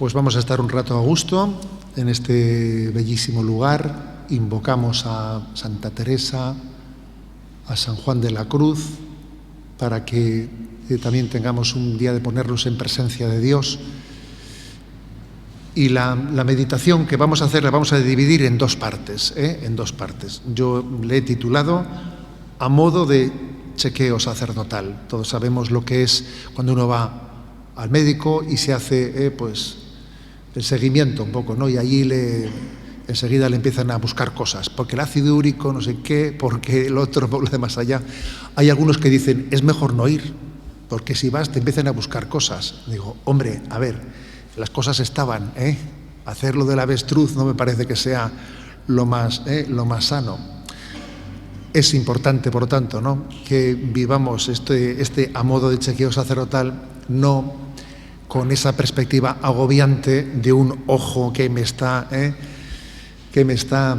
Pues vamos a estar un rato a gusto en este bellísimo lugar. Invocamos a Santa Teresa, a San Juan de la Cruz, para que también tengamos un día de ponernos en presencia de Dios. Y la meditación que vamos a hacer la vamos a dividir en dos partes, en dos partes. Yo le he titulado A modo de chequeo sacerdotal. Todos sabemos lo que es cuando uno va al médico y se hace pues el seguimiento un poco, ¿no? Y allí enseguida le empiezan a buscar cosas, porque el ácido úrico, no sé qué, porque el otro, por lo de más allá. Hay algunos que dicen, es mejor no ir, porque si vas te empiezan a buscar cosas. Digo, hombre, a ver, las cosas estaban, hacerlo del avestruz no me parece que sea lo más sano. Es importante, por tanto, ¿no?, que vivamos este a modo de chequeo sacerdotal, no con esa perspectiva agobiante de un ojo que me está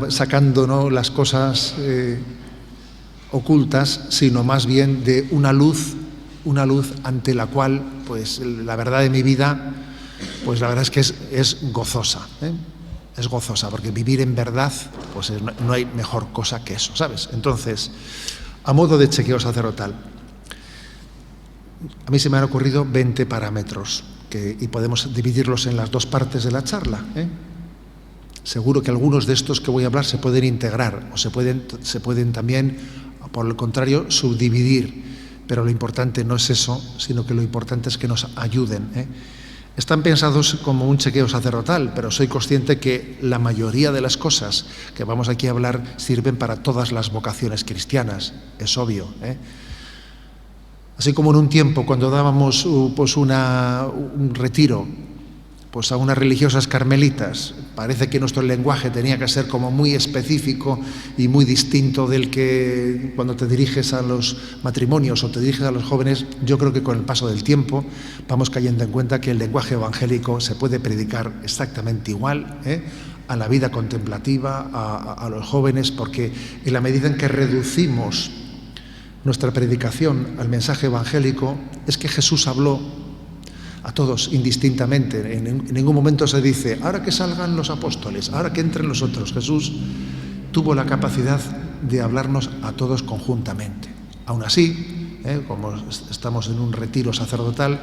sacando, ¿no?, las cosas ocultas, sino más bien de una luz ante la cual, pues, la verdad de mi vida, pues la verdad es que es gozosa, es gozosa, porque vivir en verdad, pues no hay mejor cosa que eso, ¿sabes? Entonces, a modo de chequeo sacerdotal, a mí se me han ocurrido 20 parámetros y podemos dividirlos en las dos partes de la charla. Seguro que algunos de estos que voy a hablar se pueden integrar o se pueden también, por el contrario, subdividir, pero lo importante no es eso, sino que lo importante es que nos ayuden. Están pensados como un chequeo sacerdotal, pero soy consciente que la mayoría de las cosas que vamos aquí a hablar sirven para todas las vocaciones cristianas, es obvio. Así como en un tiempo, cuando dábamos pues un retiro pues a unas religiosas carmelitas, parece que nuestro lenguaje tenía que ser como muy específico y muy distinto del que cuando te diriges a los matrimonios o te diriges a los jóvenes. Yo creo que con el paso del tiempo vamos cayendo en cuenta que el lenguaje evangélico se puede predicar exactamente igual, a la vida contemplativa, a los jóvenes, porque en la medida en que reducimos nuestra predicación al mensaje evangélico, es que Jesús habló a todos indistintamente. En ningún momento se dice, ahora que salgan los apóstoles, ahora que entren los otros. Jesús tuvo la capacidad de hablarnos a todos conjuntamente. Aún así, como estamos en un retiro sacerdotal,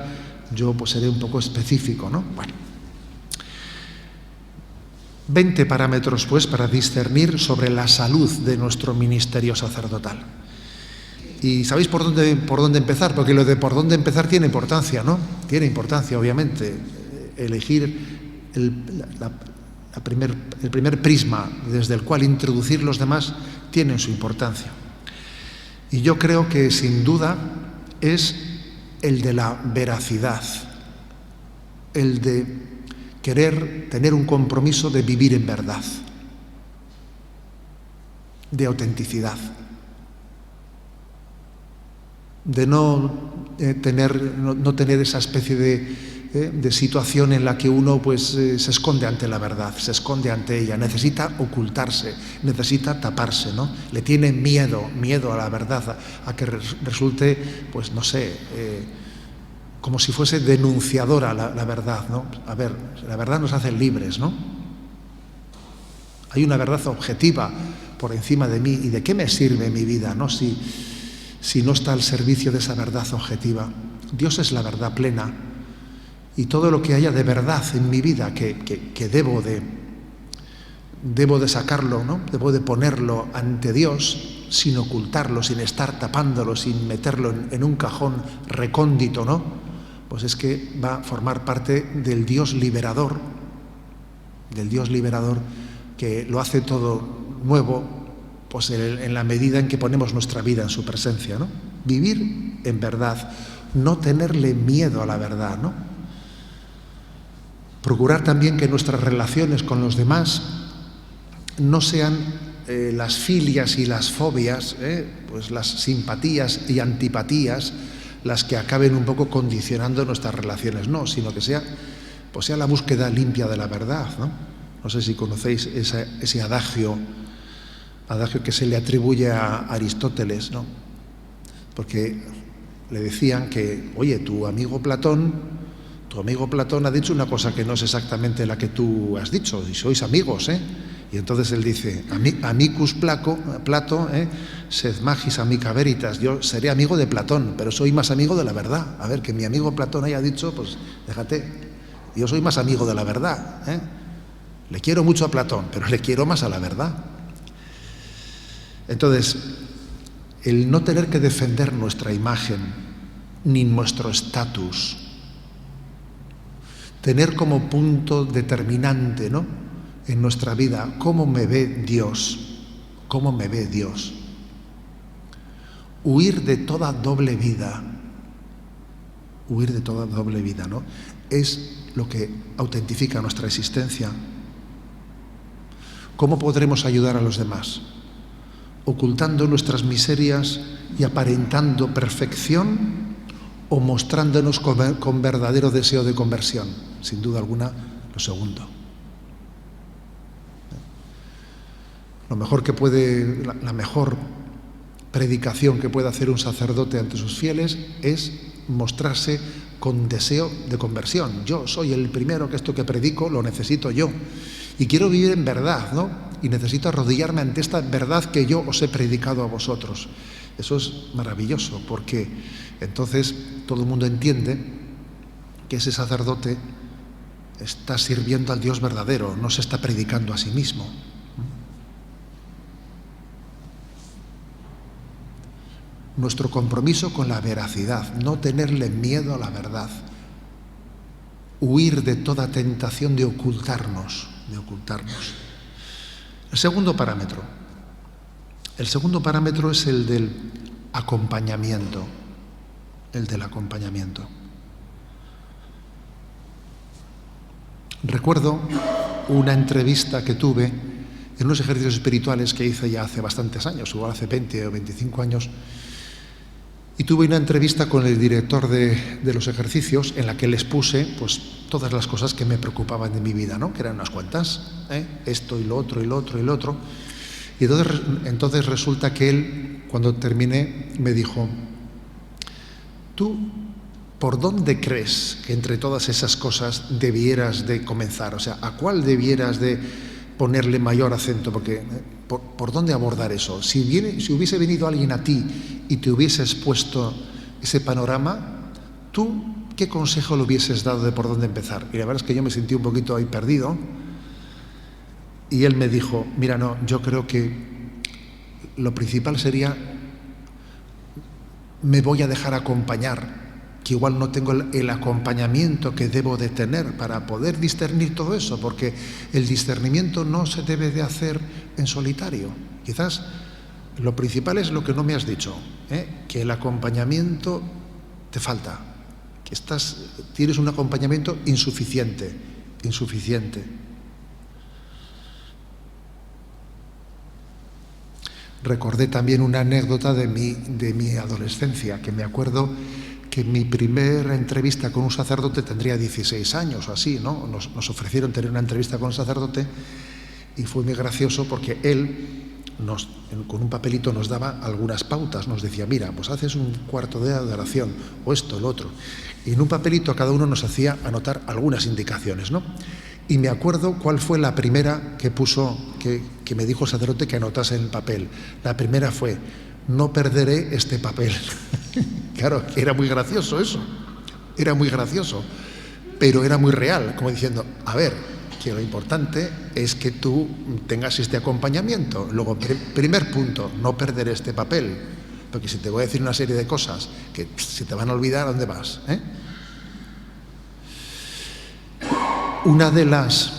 yo pues seré un poco específico, ¿no? Bueno, 20 parámetros pues para discernir sobre la salud de nuestro ministerio sacerdotal. Y ¿sabéis por dónde empezar? Porque lo de por dónde empezar tiene importancia, ¿no? Tiene importancia, obviamente. Elegir el primer prisma desde el cual introducir los demás tiene su importancia. Y yo creo que, sin duda, es el de la veracidad, el de querer tener un compromiso de vivir en verdad, de autenticidad, de no tener esa especie de situación en la que uno pues se esconde ante la verdad, se esconde ante ella, necesita ocultarse, necesita taparse, ¿no? Le tiene miedo a la verdad, a que resulte, pues no sé, como si fuese denunciadora la verdad, ¿no? A ver, la verdad nos hace libres, ¿no? Hay una verdad objetiva por encima de mí, ¿y de qué me sirve mi vida, no? Si no está al servicio de esa verdad objetiva. Dios es la verdad plena, y todo lo que haya de verdad en mi vida que debo de sacarlo, ¿no? Debo de ponerlo ante Dios sin ocultarlo, sin estar tapándolo, sin meterlo en un cajón recóndito, ¿no? Pues es que va a formar parte del Dios liberador que lo hace todo nuevo, pues en la medida en que ponemos nuestra vida en su presencia, ¿no? Vivir en verdad, no tenerle miedo a la verdad, ¿no? Procurar también que nuestras relaciones con los demás no sean las filias y las fobias, pues las simpatías y antipatías las que acaben un poco condicionando nuestras relaciones, no, sino que sea la búsqueda limpia de la verdad, ¿no? No sé si conocéis ese adagio que se le atribuye a Aristóteles, ¿no? Porque le decían que, oye, tu amigo Platón tu amigo Platón ha dicho una cosa que no es exactamente la que tú has dicho, y sois amigos, ¿eh? Y entonces él dice, amicus Plato, sed magis amica veritas, yo seré amigo de Platón, pero soy más amigo de la verdad. A ver, que mi amigo Platón haya dicho, pues déjate, yo soy más amigo de la verdad, ¿eh? Le quiero mucho a Platón, pero le quiero más a la verdad. Entonces, el no tener que defender nuestra imagen, ni nuestro estatus, tener como punto determinante, ¿no?, en nuestra vida, cómo me ve Dios, cómo me ve Dios. Huir de toda doble vida, ¿no?, es lo que autentifica nuestra existencia. ¿Cómo podremos ayudar a los demás? ¿Ocultando nuestras miserias y aparentando perfección, o mostrándonos con verdadero deseo de conversión? Sin duda alguna, lo segundo. Lo mejor que puede, la mejor predicación que puede hacer un sacerdote ante sus fieles es mostrarse con deseo de conversión. Yo soy el primero que esto que predico lo necesito yo. Y quiero vivir en verdad, ¿no? Y necesito arrodillarme ante esta verdad que yo os he predicado a vosotros. Eso es maravilloso, porque entonces todo el mundo entiende que ese sacerdote está sirviendo al Dios verdadero, no se está predicando a sí mismo. Nuestro compromiso con la veracidad, no tenerle miedo a la verdad, huir de toda tentación de ocultarnos. El segundo parámetro es el del acompañamiento, Recuerdo una entrevista que tuve en unos ejercicios espirituales que hice ya hace bastantes años, igual hace 20 o 25 años, y tuve una entrevista con el director de los ejercicios en la que les puse pues todas las cosas que me preocupaban de mi vida, ¿no?, que eran unas cuantas, esto y lo otro, y lo otro, y lo otro. Y entonces resulta que él, cuando terminé, me dijo, ¿tú por dónde crees que entre todas esas cosas debieras de comenzar? O sea, ¿a cuál debieras de ponerle mayor acento? Porque ¿por dónde abordar eso? Si hubiese venido alguien a ti y te hubiese expuesto ese panorama, ¿tú qué consejo le hubieses dado de por dónde empezar? Y la verdad es que yo me sentí un poquito ahí perdido. Y él me dijo, mira, no, yo creo que lo principal sería, me voy a dejar acompañar, que igual no tengo el acompañamiento que debo de tener para poder discernir todo eso, porque el discernimiento no se debe de hacer en solitario. Quizás lo principal es lo que no me has dicho, que el acompañamiento te falta, que tienes un acompañamiento insuficiente. Recordé también una anécdota de mi adolescencia, que me acuerdo que mi primera entrevista con un sacerdote tendría 16 años o así, ¿no? Nos ofrecieron tener una entrevista con un sacerdote y fue muy gracioso porque él con un papelito nos daba algunas pautas, nos decía, mira, pues haces un cuarto de adoración o esto, lo otro. Y en un papelito a cada uno nos hacía anotar algunas indicaciones, ¿no? Y me acuerdo cuál fue la primera que me dijo el sacerdote que anotase en el papel. La primera fue, no perderé este papel. Claro, era muy gracioso eso, pero era muy real, como diciendo, a ver, que lo importante es que tú tengas este acompañamiento. Luego, primer punto, no perderé este papel, porque si te voy a decir una serie de cosas que se te van a olvidar, ¿a dónde vas? Una de las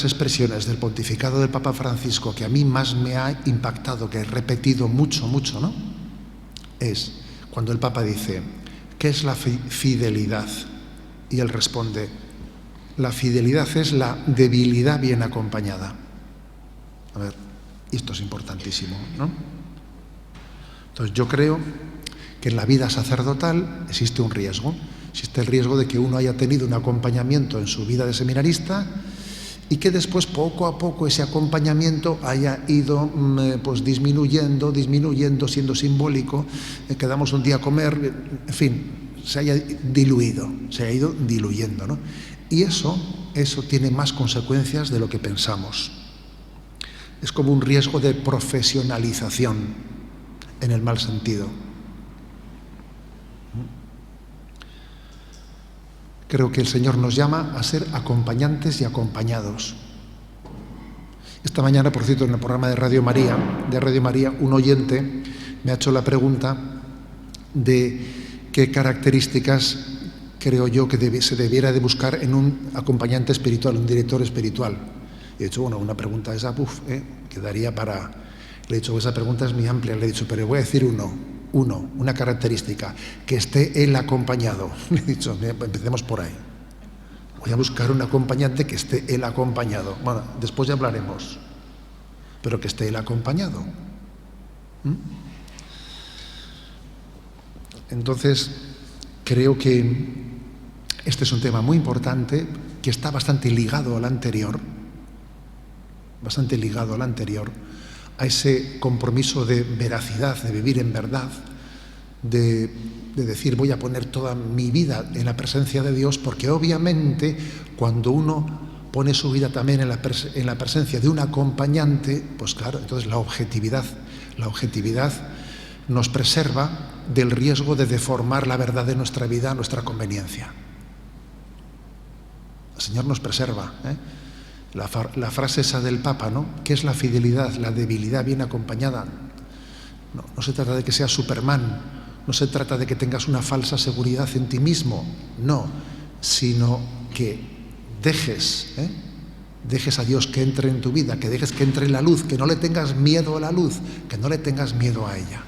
expresiones del pontificado del Papa Francisco que a mí más me ha impactado, que he repetido mucho, ¿no?, es cuando el Papa dice, ¿qué es la fidelidad? Y él responde, la fidelidad es la debilidad bien acompañada. A ver, esto es importantísimo, ¿no? Entonces yo creo que en la vida sacerdotal existe un riesgo. Existe el riesgo de que uno haya tenido un acompañamiento en su vida de seminarista y que después, poco a poco, ese acompañamiento haya ido pues disminuyendo, siendo simbólico, quedamos un día a comer, en fin, se haya diluido, se ha ido diluyendo, ¿no? Y eso tiene más consecuencias de lo que pensamos. Es como un riesgo de profesionalización en el mal sentido. Creo que el Señor nos llama a ser acompañantes y acompañados. Esta mañana, por cierto, en el programa de Radio María, un oyente me ha hecho la pregunta de qué características creo yo que se debiera de buscar en un acompañante espiritual, un director espiritual. Y he dicho, bueno, una pregunta esa, quedaría para... Le he dicho, esa pregunta es muy amplia. Le he dicho, pero voy a decir una característica, que esté él acompañado. Le he dicho, empecemos por ahí. Voy a buscar un acompañante que esté él acompañado. Bueno, después ya hablaremos, pero que esté él acompañado. Entonces, creo que este es un tema muy importante, que está bastante ligado al anterior, a ese compromiso de veracidad, de vivir en verdad, de decir voy a poner toda mi vida en la presencia de Dios, porque obviamente cuando uno pone su vida también en la presencia de un acompañante, pues claro, entonces la objetividad nos preserva del riesgo de deformar la verdad de nuestra vida a nuestra conveniencia. El Señor nos preserva, ¿eh? La frase esa del Papa, ¿no? ¿Qué es la fidelidad? La debilidad bien acompañada. No se trata de que seas Superman, no se trata de que tengas una falsa seguridad en ti mismo, no, sino que dejes a Dios que entre en tu vida, que dejes que entre la luz, que no le tengas miedo a la luz, que no le tengas miedo a ella.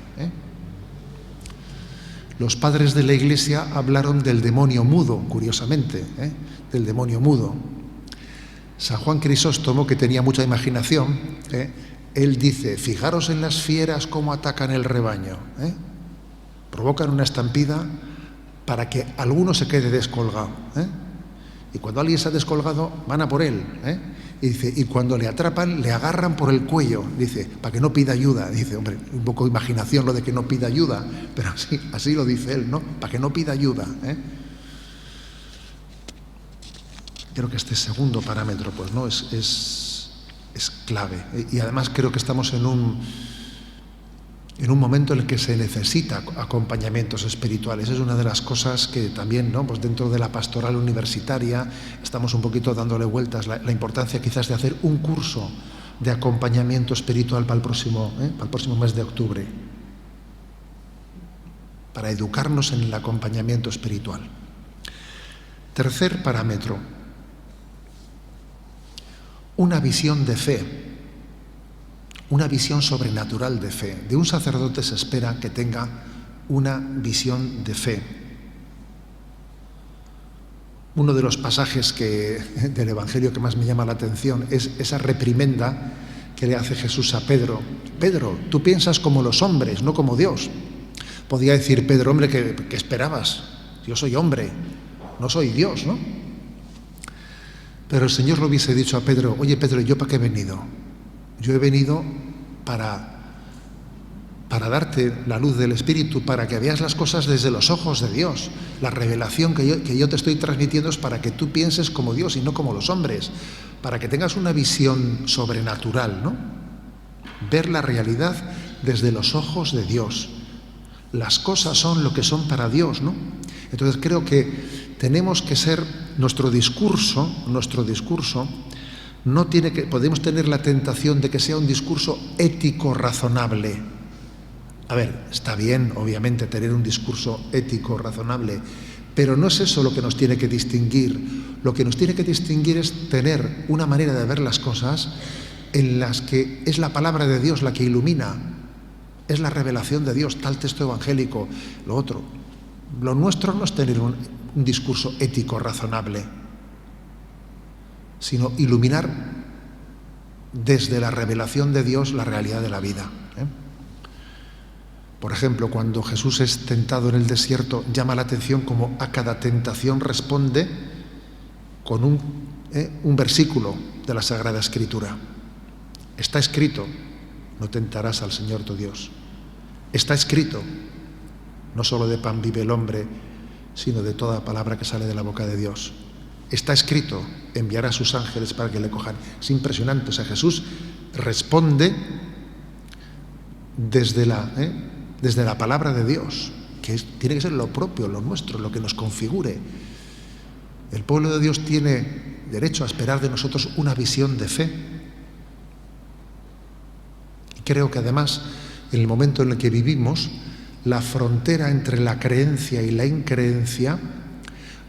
Los padres de la Iglesia hablaron del demonio mudo, curiosamente, del demonio mudo. San Juan Crisóstomo, que tenía mucha imaginación, él dice, fijaros en las fieras cómo atacan el rebaño, provocan una estampida para que alguno se quede descolgado, y cuando alguien se ha descolgado van a por él, y dice, y cuando le atrapan le agarran por el cuello, dice, para que no pida ayuda. Dice, hombre, un poco de imaginación lo de que no pida ayuda, pero así lo dice él, ¿no? Para que no pida ayuda. Creo que este segundo parámetro, pues, ¿no? es clave. Y además creo que estamos en un momento en el que se necesita acompañamientos espirituales. Es una de las cosas que también, ¿no? Pues dentro de la pastoral universitaria estamos un poquito dándole vueltas, la importancia quizás de hacer un curso de acompañamiento espiritual para el próximo mes de octubre, para educarnos en el acompañamiento espiritual. Tercer parámetro, una visión de fe. Una visión sobrenatural de fe. De un sacerdote se espera que tenga una visión de fe. Uno de los pasajes del Evangelio que más me llama la atención es esa reprimenda que le hace Jesús a Pedro. Pedro, tú piensas como los hombres, no como Dios. Podía decir Pedro, hombre, ¿qué esperabas? Yo soy hombre, no soy Dios, ¿no? Pero el Señor le hubiese dicho a Pedro, oye Pedro, ¿yo para qué he venido? Yo he venido para darte la luz del Espíritu, para que veas las cosas desde los ojos de Dios. La revelación que yo te estoy transmitiendo es para que tú pienses como Dios y no como los hombres, para que tengas una visión sobrenatural, ¿no? Ver la realidad desde los ojos de Dios. Las cosas son lo que son para Dios, ¿no? Entonces creo que tenemos que ser, nuestro discurso, podemos tener la tentación de que sea un discurso ético razonable. A ver, está bien, obviamente, tener un discurso ético razonable, pero no es eso lo que nos tiene que distinguir. Lo que nos tiene que distinguir es tener una manera de ver las cosas en las que es la palabra de Dios la que ilumina, es la revelación de Dios, tal texto evangélico, lo otro. Lo nuestro no es tener un discurso ético razonable, sino iluminar desde la revelación de Dios la realidad de la vida. Por ejemplo, cuando Jesús es tentado en el desierto, llama la atención como a cada tentación responde con un versículo de la Sagrada Escritura. Está escrito, no tentarás al Señor tu Dios. Está escrito, no solo de pan vive el hombre, sino de toda palabra que sale de la boca de Dios. Está escrito, enviará a sus ángeles para que le cojan. Es impresionante. O sea, Jesús responde desde la palabra de Dios, que tiene que ser lo propio, lo nuestro, lo que nos configure. El pueblo de Dios tiene derecho a esperar de nosotros una visión de fe. Y creo que además, en el momento en el que vivimos, la frontera entre la creencia y la increencia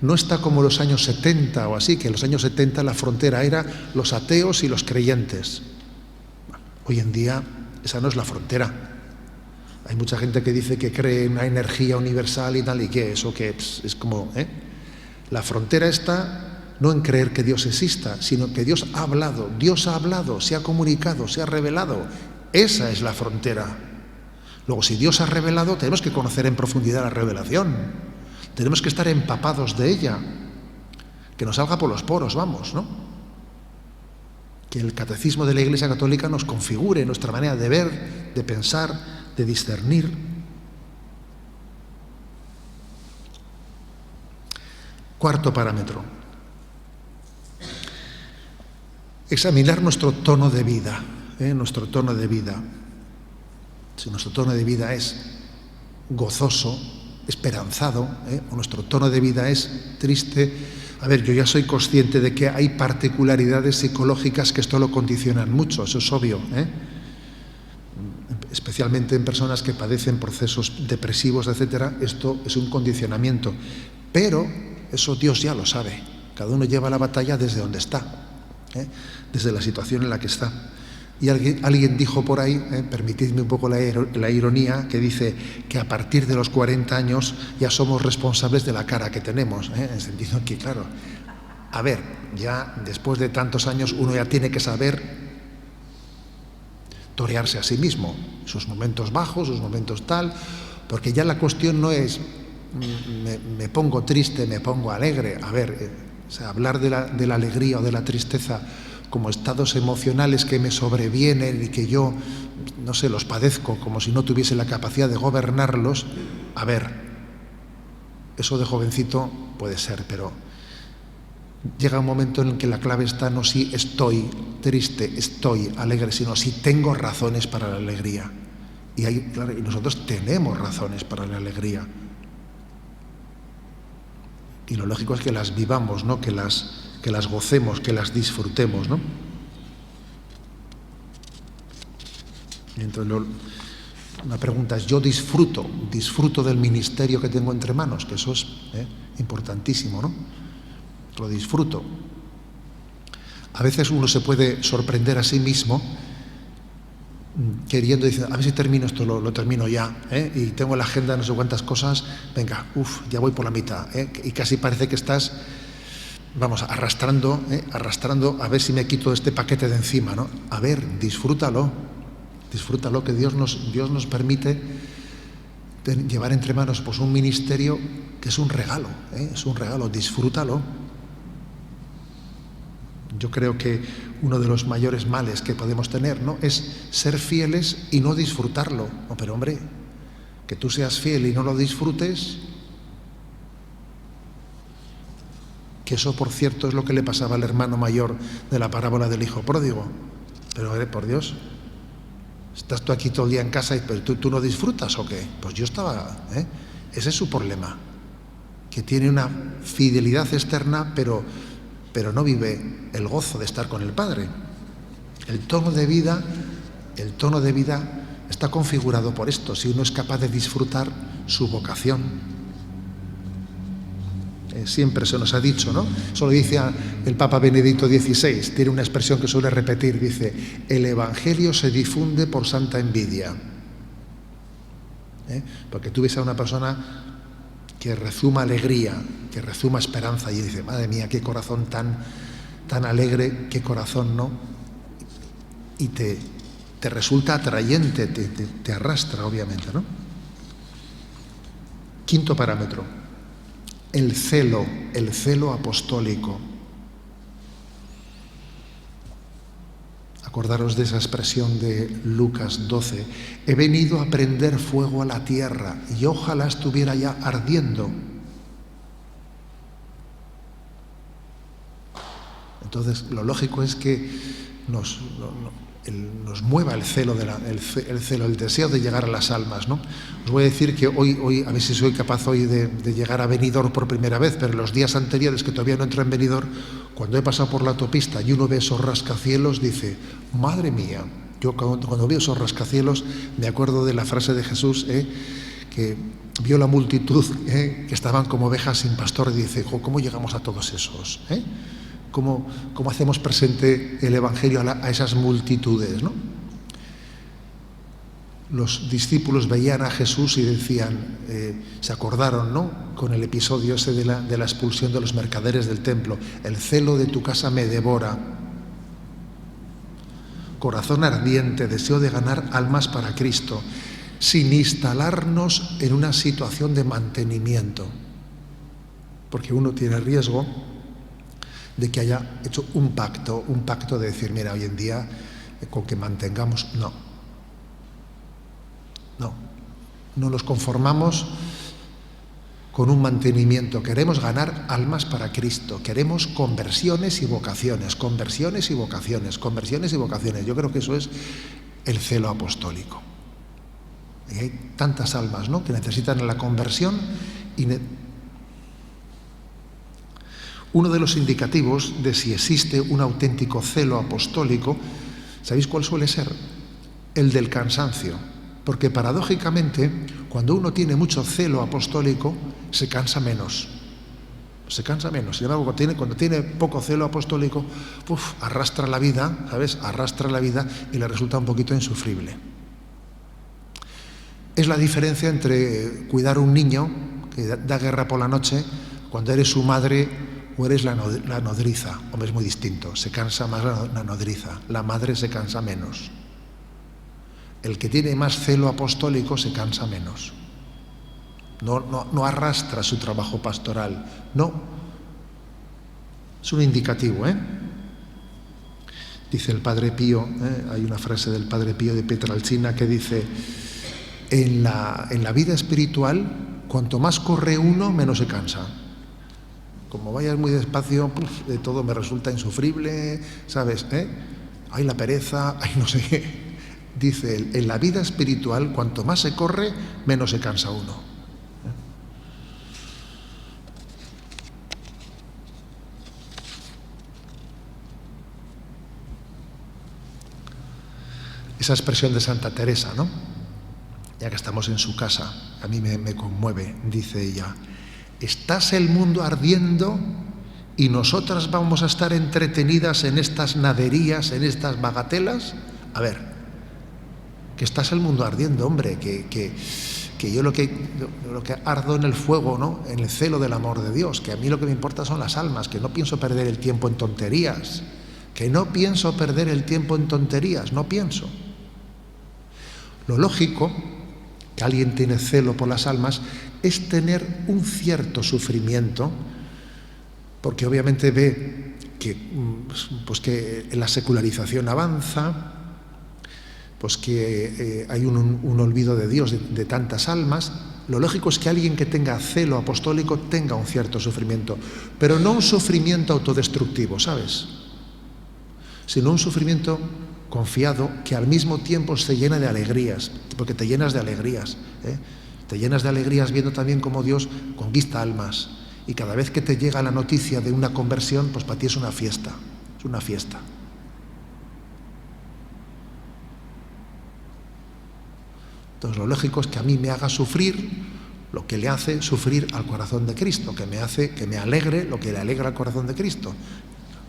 no está como los años 70 o así, que en los años 70 la frontera era los ateos y los creyentes. Hoy en día esa no es la frontera. Hay mucha gente que dice que cree en una energía universal y tal, y que eso que es como... La frontera está no en creer que Dios exista, sino que Dios ha hablado, se ha comunicado, se ha revelado. Esa es la frontera. Luego, si Dios ha revelado, tenemos que conocer en profundidad la revelación. Tenemos que estar empapados de ella. Que nos salga por los poros, vamos, ¿no? Que el catecismo de la Iglesia Católica nos configure nuestra manera de ver, de pensar, de discernir. Cuarto parámetro. Examinar nuestro tono de vida, nuestro tono de vida. Si nuestro tono de vida es gozoso, esperanzado, o nuestro tono de vida es triste. A ver, yo ya soy consciente de que hay particularidades psicológicas que esto lo condicionan mucho, eso es obvio, especialmente en personas que padecen procesos depresivos, etcétera. Esto es un condicionamiento, pero eso Dios ya lo sabe. Cada uno lleva la batalla desde donde está, desde la situación en la que está. Y alguien dijo por ahí, permitidme un poco la ironía, que dice que a partir de los 40 años ya somos responsables de la cara que tenemos, en el sentido que, claro, a ver, ya después de tantos años uno ya tiene que saber torearse a sí mismo, sus momentos bajos, sus momentos tal, porque ya la cuestión no es me pongo triste, me pongo alegre. A ver, o sea, hablar de la alegría o de la tristeza como estados emocionales que me sobrevienen y que yo, no sé, los padezco como si no tuviese la capacidad de gobernarlos. A ver, eso de jovencito puede ser, pero llega un momento en el que la clave está no si estoy triste, estoy alegre, sino si tengo razones para la alegría. Y claro, y nosotros tenemos razones para la alegría. Y lo lógico es que las vivamos, ¿no? Que las gocemos, que las disfrutemos, ¿no? Y entonces una pregunta es, yo disfruto del ministerio que tengo entre manos, que eso es importantísimo, ¿no? Lo disfruto. A veces uno se puede sorprender a sí mismo queriendo decir, a ver si termino esto, lo termino ya, y tengo en la agenda no sé cuántas cosas, venga, ya voy por la mitad, y casi parece que estás, vamos, arrastrando a ver si me quito este paquete de encima, ¿no? A ver, disfrútalo, que Dios nos permite llevar entre manos pues un ministerio que es un regalo, disfrútalo. Yo creo que uno de los mayores males que podemos tener, ¿no?, es ser fieles y no disfrutarlo. No, pero hombre, que tú seas fiel y no lo disfrutes, que eso, por cierto, es lo que le pasaba al hermano mayor de la parábola del hijo pródigo. Pero, por Dios, estás tú aquí todo el día en casa y pero tú no disfrutas, ¿o qué? Pues yo estaba, ese es su problema, que tiene una fidelidad externa, pero no vive el gozo de estar con el Padre. El tono de vida está configurado por esto, si uno es capaz de disfrutar su vocación. Siempre se nos ha dicho, ¿no? Eso lo dice el Papa Benedicto XVI, tiene una expresión que suele repetir, dice, el Evangelio se difunde por santa envidia. Porque tú ves a una persona que rezuma alegría, que rezuma esperanza, y dice, madre mía, qué corazón tan alegre, qué corazón, ¿no? Y te resulta atrayente, te arrastra, obviamente, ¿no? Quinto parámetro, el celo apostólico. Acordaros de esa expresión de Lucas 12, he venido a prender fuego a la tierra y ojalá estuviera ya ardiendo. Entonces, lo lógico es que nos mueva el celo, el deseo de llegar a las almas, ¿no? Os voy a decir que hoy, a ver si soy capaz hoy de llegar a Benidorm por primera vez, pero los días anteriores, que todavía no entro en Benidorm, cuando he pasado por la autopista y uno ve esos rascacielos, dice, madre mía. Yo cuando veo esos rascacielos me acuerdo de la frase de Jesús, que vio la multitud, que estaban como ovejas sin pastor, y dice, ¿cómo llegamos a todos esos? ¿Cómo hacemos presente el Evangelio a esas multitudes, ¿no? Los discípulos veían a Jesús y decían, se acordaron, ¿no?, con el episodio ese de la expulsión de los mercaderes del templo, el celo de tu casa me devora. Corazón ardiente, deseo de ganar almas para Cristo, sin instalarnos en una situación de mantenimiento, porque uno tiene riesgo de que haya hecho un pacto de decir, mira, hoy en día con que mantengamos, no nos conformamos con un mantenimiento, queremos ganar almas para Cristo, queremos conversiones y vocaciones. Yo creo que eso es el celo apostólico. Y hay tantas almas, ¿no?, que necesitan la conversión y uno de los indicativos de si existe un auténtico celo apostólico, ¿sabéis cuál suele ser? El del cansancio. Porque paradójicamente, cuando uno tiene mucho celo apostólico, se cansa menos. Sin embargo, cuando tiene poco celo apostólico, arrastra la vida, ¿sabes? Arrastra la vida y le resulta un poquito insufrible. Es la diferencia entre cuidar a un niño que da guerra por la noche, cuando eres su madre o eres la nodriza. Hombre, es muy distinto. Se cansa más la nodriza. La madre se cansa menos. El que tiene más celo apostólico se cansa menos. No arrastra su trabajo pastoral. No. Es un indicativo, Dice el Padre Pío, hay una frase del Padre Pío de Pietrelcina que dice, en la vida espiritual, cuanto más corre uno, menos se cansa. Como vayas muy despacio, de todo me resulta insufrible, ¿sabes? Hay la pereza, hay no sé qué. Dice, en la vida espiritual, cuanto más se corre, menos se cansa uno. Esa expresión de Santa Teresa, ¿no?, ya que estamos en su casa, a mí me conmueve, dice ella, estás el mundo ardiendo y nosotras vamos a estar entretenidas en estas naderías, en estas bagatelas. A ver, que estás el mundo ardiendo, hombre, que yo lo que ardo en el fuego, ¿no?, en el celo del amor de Dios, que a mí lo que me importa son las almas, que no pienso perder el tiempo en tonterías, no pienso. Lo lógico, que alguien tiene celo por las almas, es tener un cierto sufrimiento, porque obviamente ve que la secularización avanza, pues que hay un olvido de Dios de tantas almas. Lo lógico es que alguien que tenga celo apostólico tenga un cierto sufrimiento, pero no un sufrimiento autodestructivo, ¿sabes?, sino un sufrimiento confiado que al mismo tiempo se llena de alegrías, porque te llenas de alegrías, Te llenas de alegrías viendo también cómo Dios conquista almas, y cada vez que te llega la noticia de una conversión, pues para ti es una fiesta, Entonces lo lógico es que a mí me haga sufrir lo que le hace sufrir al corazón de Cristo, que me alegre lo que le alegra al corazón de Cristo.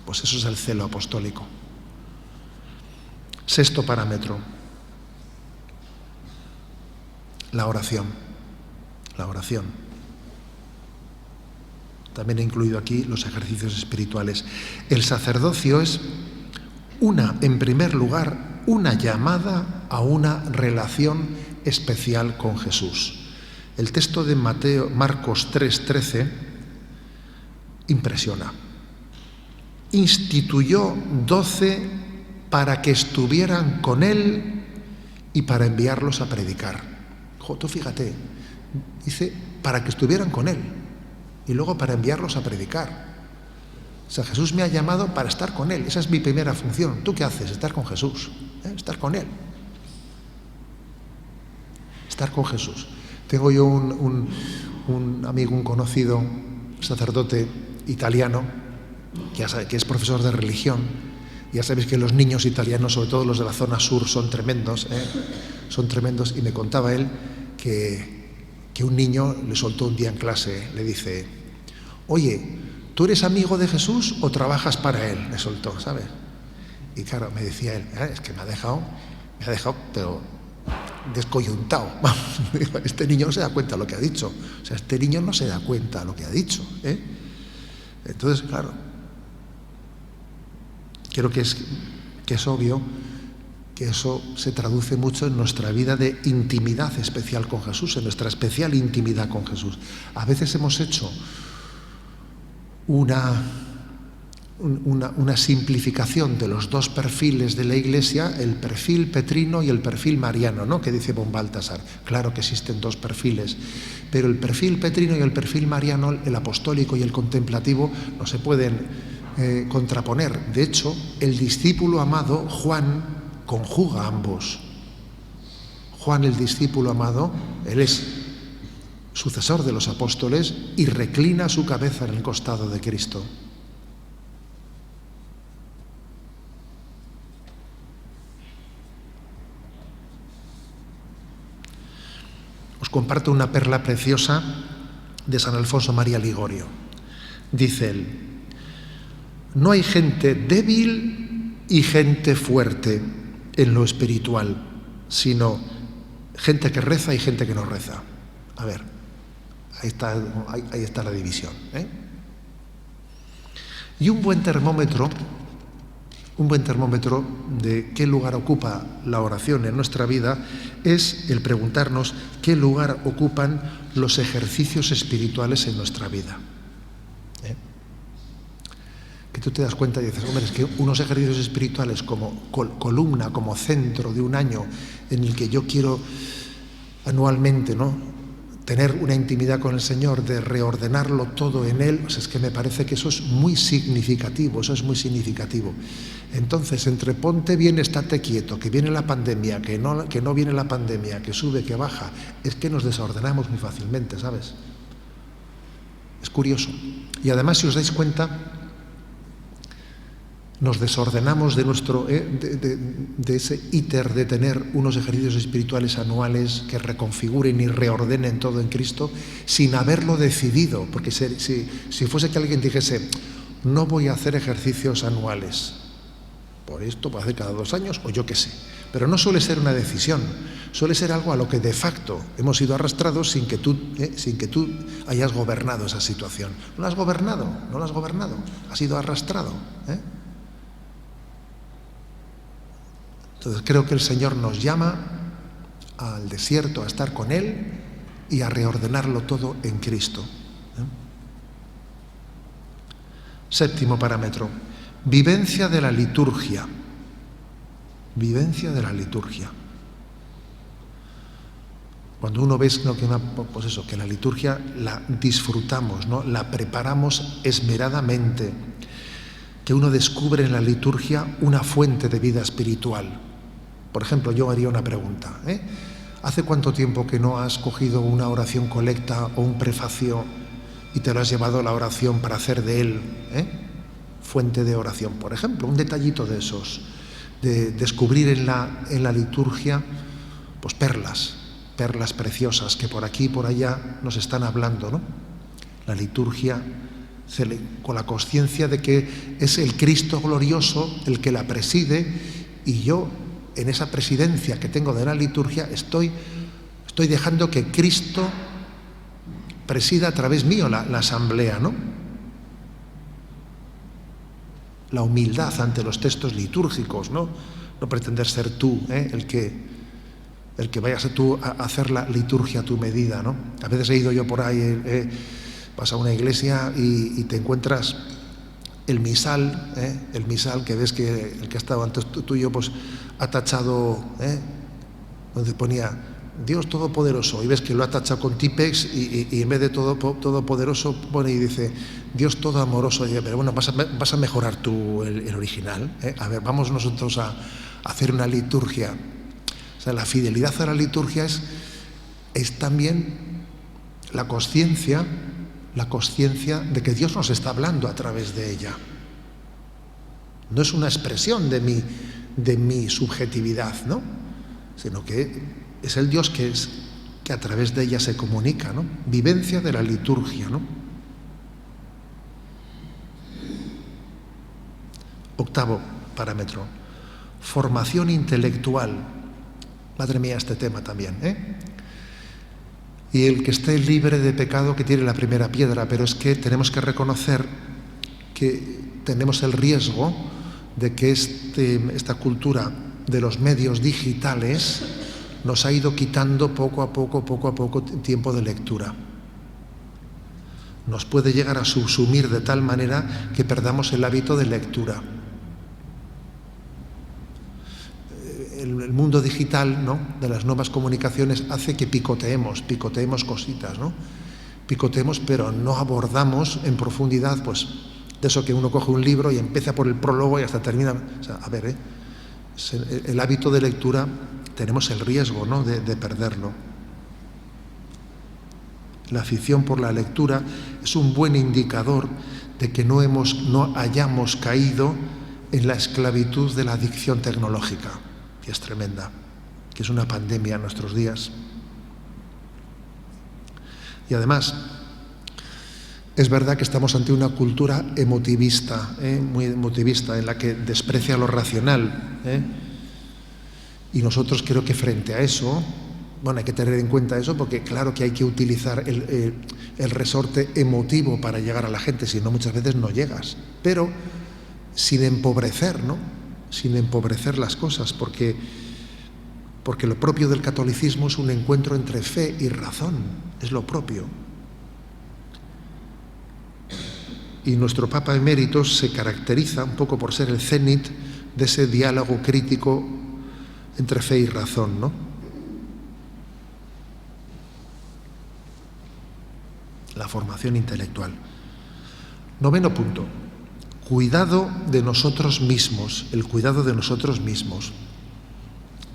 Pues eso es el celo apostólico. Sexto parámetro, la oración. También he incluido aquí los ejercicios espirituales. El sacerdocio es en primer lugar, una llamada a una relación especial con Jesús. El texto de Marcos 3:13 impresiona. Instituyó 12 para que estuvieran con él y para enviarlos a predicar. Tú fíjate, dice para que estuvieran con él y luego para enviarlos a predicar. sea, Jesús me ha llamado para estar con Él. Esa es mi primera función. ¿Tú qué haces? Estar con Jesús, estar con Él. Estar con Jesús. Tengo yo un amigo, un conocido, sacerdote italiano, que es profesor de religión. Ya sabéis que los niños italianos, sobre todo los de la zona sur, son tremendos, son tremendos. Y me contaba él que un niño le soltó un día en clase, le dice: oye, ¿tú eres amigo de Jesús o trabajas para Él? Le soltó, ¿sabes? Y claro, me decía él, es que me ha dejado, pero descoyuntado. Este niño no se da cuenta de lo que ha dicho. O sea, este niño no se da cuenta de lo que ha dicho. Entonces, claro, creo que es obvio que eso se traduce mucho en nuestra vida de intimidad especial con Jesús, en nuestra especial intimidad con Jesús. A veces hemos hecho una simplificación de los dos perfiles de la Iglesia, el perfil petrino y el perfil mariano, ¿no?, que dice von Balthasar. Claro que existen dos perfiles, pero el perfil petrino y el perfil mariano, el apostólico y el contemplativo, no se pueden contraponer. De hecho, el discípulo amado, Juan, conjuga ambos. Juan, el discípulo amado, él es sucesor de los apóstoles y reclina su cabeza en el costado de Cristo. Os comparto una perla preciosa de San Alfonso María Ligorio. Dice él: no hay gente débil y gente fuerte en lo espiritual, sino gente que reza y gente que no reza. A ver, ahí está la división, Y un buen termómetro de qué lugar ocupa la oración en nuestra vida es el preguntarnos qué lugar ocupan los ejercicios espirituales en nuestra vida. Que tú te das cuenta y dices, hombre, es que unos ejercicios espirituales como columna, como centro de un año en el que yo quiero anualmente, ¿no?, tener una intimidad con el Señor, de reordenarlo todo en Él, pues es que me parece que eso es muy significativo, Entonces, entre ponte bien, estate quieto, que viene la pandemia, que no viene la pandemia, que sube, que baja, es que nos desordenamos muy fácilmente, ¿sabes? Es curioso. Y además, si os dais cuenta, nos desordenamos de ese íter de tener unos ejercicios espirituales anuales que reconfiguren y reordenen todo en Cristo sin haberlo decidido, porque si fuese que alguien dijese, no voy a hacer ejercicios anuales, por esto puede hacer cada 2 años o yo qué sé, pero no suele ser una decisión, suele ser algo a lo que de facto hemos sido arrastrados sin que tú hayas gobernado esa situación. No la has gobernado, has sido arrastrado, Entonces creo que el Señor nos llama al desierto, a estar con Él y a reordenarlo todo en Cristo. Séptimo parámetro: vivencia de la liturgia. Vivencia de la liturgia. Cuando uno ve que la liturgia la disfrutamos, ¿no?, la preparamos esmeradamente, que uno descubre en la liturgia una fuente de vida espiritual. Por ejemplo, yo haría una pregunta, ¿Hace cuánto tiempo que no has cogido una oración colecta o un prefacio y te lo has llevado a la oración para hacer de él fuente de oración? Por ejemplo, un detallito de esos, de descubrir en la liturgia pues perlas preciosas que por aquí y por allá nos están hablando, ¿no? La liturgia con la conciencia de que es el Cristo glorioso el que la preside, y yo, en esa presidencia que tengo de la liturgia, estoy dejando que Cristo presida a través mío la asamblea, ¿no? La humildad ante los textos litúrgicos, ¿no? No pretender ser tú, el que vayas tú a hacer la liturgia a tu medida, ¿no? A veces he ido yo por ahí, vas a una iglesia y te encuentras el misal que ves que el que ha estado antes tuyo pues ha tachado, donde ponía Dios Todopoderoso, y ves que lo ha tachado con Tipex y en vez de Todopoderoso pone y dice Dios Todo Amoroso. Y dice, pero bueno, vas a mejorar tú el original, ¿eh? A ver, vamos nosotros a hacer una liturgia. O sea, la fidelidad a la liturgia es también la conciencia de que Dios nos está hablando a través de ella. No es una expresión de mi subjetividad, ¿no? Sino que es el Dios que a través de ella se comunica, ¿no? Vivencia de la liturgia, ¿no? Octavo parámetro, formación intelectual. Madre mía, este tema también, ¿eh? Y el que esté libre de pecado que tire la primera piedra, pero es que tenemos que reconocer que tenemos el riesgo de que esta cultura de los medios digitales nos ha ido quitando poco a poco tiempo de lectura. Nos puede llegar a subsumir de tal manera que perdamos el hábito de lectura. El mundo digital, ¿no?, de las nuevas comunicaciones hace que picoteemos cositas, ¿no? Picoteemos, pero no abordamos en profundidad, pues, de eso que uno coge un libro y empieza por el prólogo y hasta termina. O sea, a ver, el hábito de lectura tenemos el riesgo, ¿no?, de perderlo. La afición por la lectura es un buen indicador de que no hayamos caído en la esclavitud de la adicción tecnológica, que es tremenda, que es una pandemia en nuestros días. Y además, es verdad que estamos ante una cultura emotivista, muy emotivista, en la que desprecia lo racional, y nosotros creo que frente a eso, bueno, hay que tener en cuenta eso, porque claro que hay que utilizar el resorte emotivo para llegar a la gente, si no muchas veces no llegas, pero sin empobrecer, ¿no?, sin empobrecer las cosas, porque lo propio del catolicismo es un encuentro entre fe y razón, es lo propio. Y nuestro Papa Emérito se caracteriza un poco por ser el cénit de ese diálogo crítico entre fe y razón, ¿no? La formación intelectual. Noveno punto. Cuidado de nosotros mismos, el cuidado de nosotros mismos,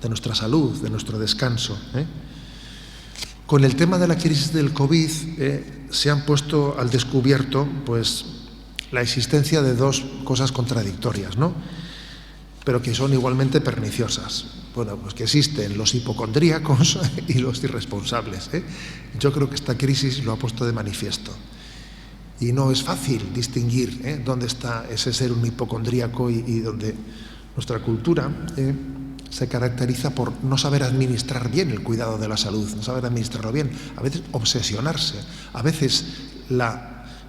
de nuestra salud, de nuestro descanso. Con el tema de la crisis del COVID se han puesto al descubierto, pues, la existencia de dos cosas contradictorias, ¿no?, pero que son igualmente perniciosas. Bueno, pues que existen los hipocondríacos y los irresponsables. Yo creo que esta crisis lo ha puesto de manifiesto. Y no es fácil distinguir dónde está ese ser un hipocondríaco y donde nuestra cultura se caracteriza por no saber administrar bien el cuidado de la salud, no saber administrarlo bien, a veces obsesionarse, a veces la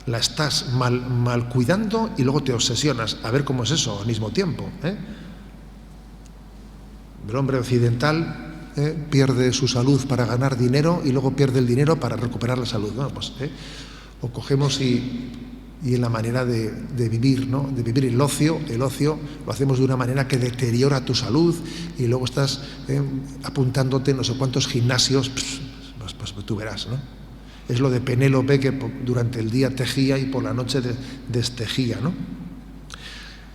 estás mal cuidando y luego te obsesionas, a ver cómo es eso al mismo tiempo. El hombre occidental pierde su salud para ganar dinero y luego pierde el dinero para recuperar la salud. Bueno, pues, o cogemos y en la manera de vivir, ¿no?, de vivir el ocio lo hacemos de una manera que deteriora tu salud y luego estás apuntándote no sé cuántos gimnasios, pues tú verás, ¿no? Es lo de Penélope, que durante el día tejía y por la noche destejía, ¿no?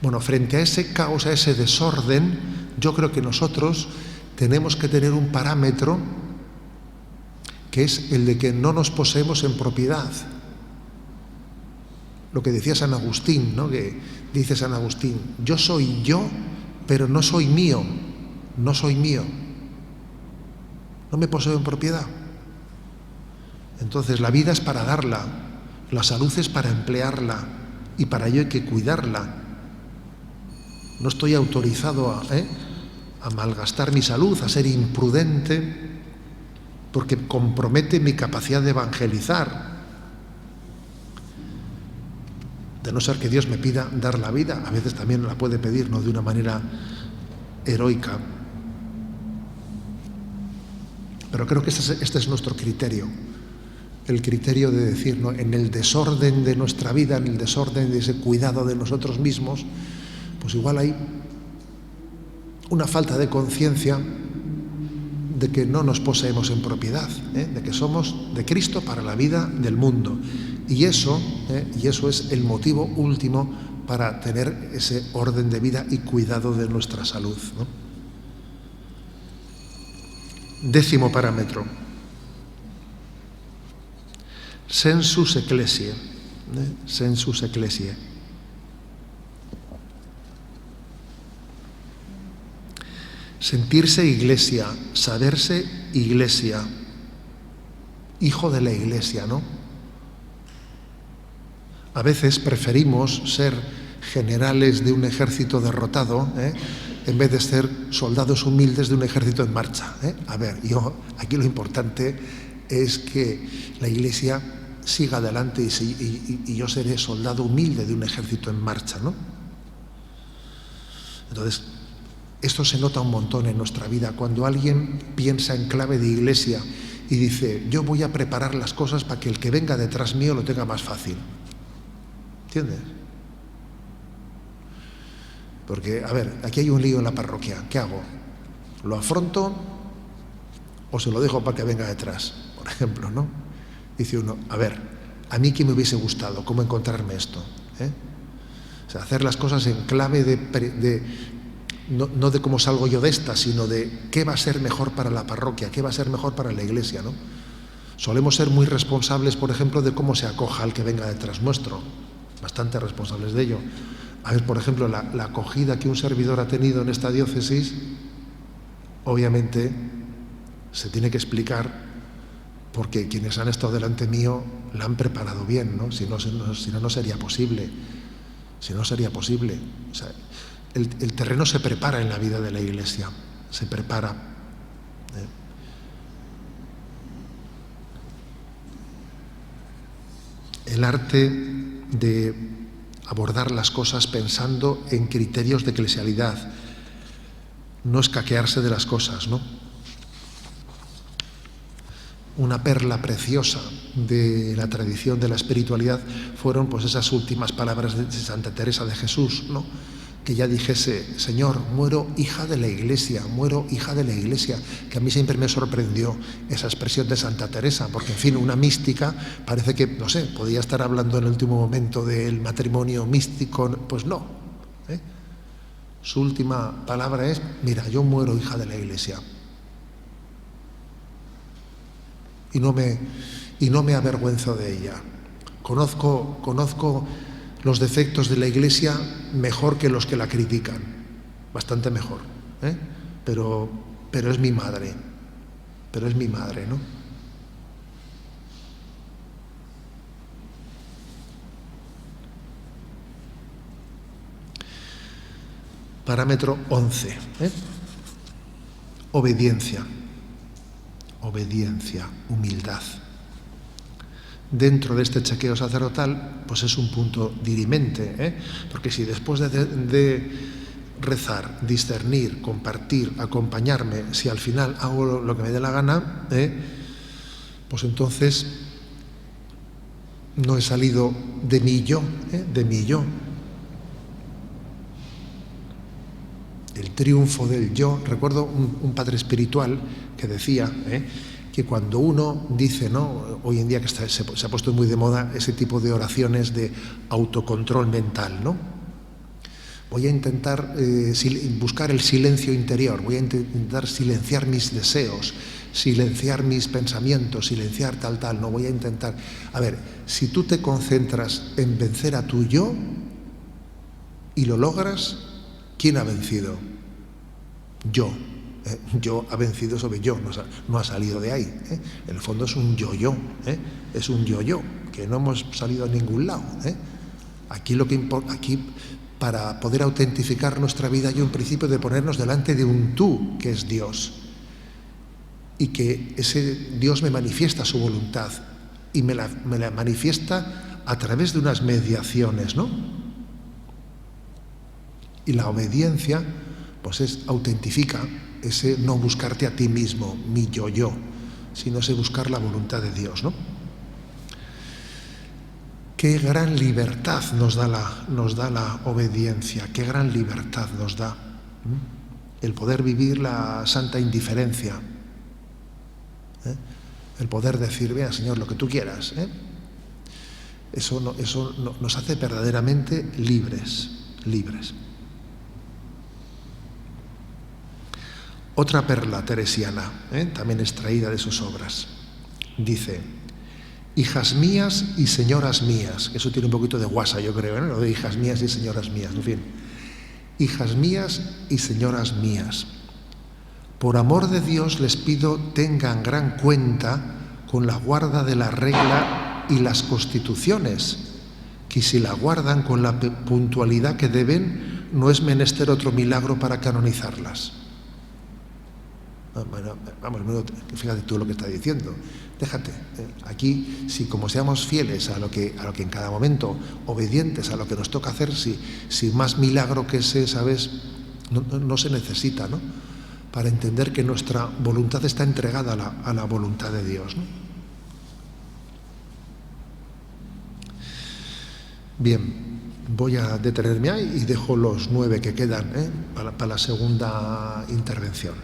Bueno, frente a ese caos, a ese desorden, yo creo que nosotros tenemos que tener un parámetro que es el de que no nos poseemos en propiedad. Lo que decía San Agustín, ¿no?, que dice San Agustín, yo soy yo, pero no soy mío, no me poseo en propiedad. Entonces la vida es para darla, la salud es para emplearla y para ello hay que cuidarla. No estoy autorizado a malgastar mi salud, a ser imprudente, porque compromete mi capacidad de evangelizar. De no ser que Dios me pida dar la vida, a veces también la puede pedir, no de una manera heroica. Pero creo que este es nuestro criterio. El criterio de decir, ¿no?, en el desorden de nuestra vida, en el desorden de ese cuidado de nosotros mismos, pues igual hay una falta de conciencia de que no nos poseemos en propiedad, de que somos de Cristo para la vida del mundo. Y eso es el motivo último para tener ese orden de vida y cuidado de nuestra salud, ¿no? 10º parámetro. Sensus ecclesiae. Sensus ecclesiae. Sentirse iglesia, saberse iglesia, hijo de la iglesia, ¿no? A veces preferimos ser generales de un ejército derrotado, en vez de ser soldados humildes de un ejército en marcha. A ver, aquí lo importante es que la iglesia siga adelante y yo seré soldado humilde de un ejército en marcha, ¿no? Entonces, esto se nota un montón en nuestra vida. Cuando alguien piensa en clave de iglesia y dice, yo voy a preparar las cosas para que el que venga detrás mío lo tenga más fácil. ¿Entiendes? Porque, a ver, aquí hay un lío en la parroquia. ¿Qué hago? ¿Lo afronto o se lo dejo para que venga detrás? Por ejemplo, ¿no? Dice uno, a ver, a mí qué me hubiese gustado, cómo encontrarme esto, O sea, hacer las cosas en clave no de cómo salgo yo de esta, sino de qué va a ser mejor para la parroquia, qué va a ser mejor para la iglesia, ¿no? Solemos ser muy responsables, por ejemplo, de cómo se acoja al que venga detrás nuestro, bastante responsables de ello. A ver, por ejemplo, la acogida que un servidor ha tenido en esta diócesis, obviamente se tiene que explicar porque quienes han estado delante mío la han preparado bien, ¿no? Si no, no sería posible. Si no, sería posible. O sea, el terreno se prepara en la vida de la iglesia, se prepara. El arte de abordar las cosas pensando en criterios de eclesialidad, no escaquearse de las cosas, ¿no? Una perla preciosa de la tradición de la espiritualidad fueron pues esas últimas palabras de Santa Teresa de Jesús, ¿no? Que ya dijese, Señor, muero hija de la Iglesia, que a mí siempre me sorprendió esa expresión de Santa Teresa, porque en fin, una mística parece que, no sé, podía estar hablando en el último momento del matrimonio místico, pues no. Su última palabra es, mira, yo muero hija de la Iglesia. Y no me avergüenzo de ella. Conozco los defectos de la Iglesia mejor que los que la critican, bastante mejor, pero es mi madre, ¿no? Parámetro 11, obediencia, humildad. Dentro de este chequeo sacerdotal, pues es un punto dirimente, porque si después de rezar, discernir, compartir, acompañarme, si al final hago lo que me dé la gana, pues entonces no he salido de mi yo, El triunfo del yo. Recuerdo un padre espiritual que decía que cuando uno dice, ¿no? Hoy en día que se ha puesto muy de moda ese tipo de oraciones de autocontrol mental, ¿no? Voy a intentar buscar el silencio interior, voy a intentar silenciar mis deseos, silenciar mis pensamientos, silenciar tal, no voy a intentar. A ver, si tú te concentras en vencer a tu yo y lo logras, ¿quién ha vencido? Yo. Yo ha vencido sobre yo, no ha salido de ahí. En el fondo es un yo-yo, es un yo-yo, que no hemos salido a ningún lado. Aquí lo que importa, aquí para poder autentificar nuestra vida hay un principio de ponernos delante de un tú, que es Dios, y que ese Dios me manifiesta su voluntad y me la manifiesta a través de unas mediaciones, ¿no? Y la obediencia, pues autentifica ese no buscarte a ti mismo, mi yo, sino ese buscar la voluntad de Dios, ¿no? Qué gran libertad nos da la obediencia, qué gran libertad nos da el poder vivir la santa indiferencia, ¿eh? El poder decir, vea, Señor, lo que tú quieras, ¿eh? Eso nos hace verdaderamente libres. Otra perla teresiana, también extraída de sus obras, dice: hijas mías y señoras mías. Eso tiene un poquito de guasa, yo creo, ¿no? Lo de hijas mías y señoras mías, en fin. Hijas mías y señoras mías, por amor de Dios les pido tengan gran cuenta con la guarda de la regla y las constituciones, que si la guardan con la puntualidad que deben, no es menester otro milagro para canonizarlas. Bueno, vamos, fíjate tú lo que está diciendo. Déjate, aquí, si como seamos fieles a lo que en cada momento, obedientes a lo que nos toca hacer, si más milagro que ese, ¿sabes?, no se necesita, ¿no?, para entender que nuestra voluntad está entregada a la voluntad de Dios, ¿no? Bien, voy a detenerme ahí y dejo los 9 que quedan, para la segunda intervención,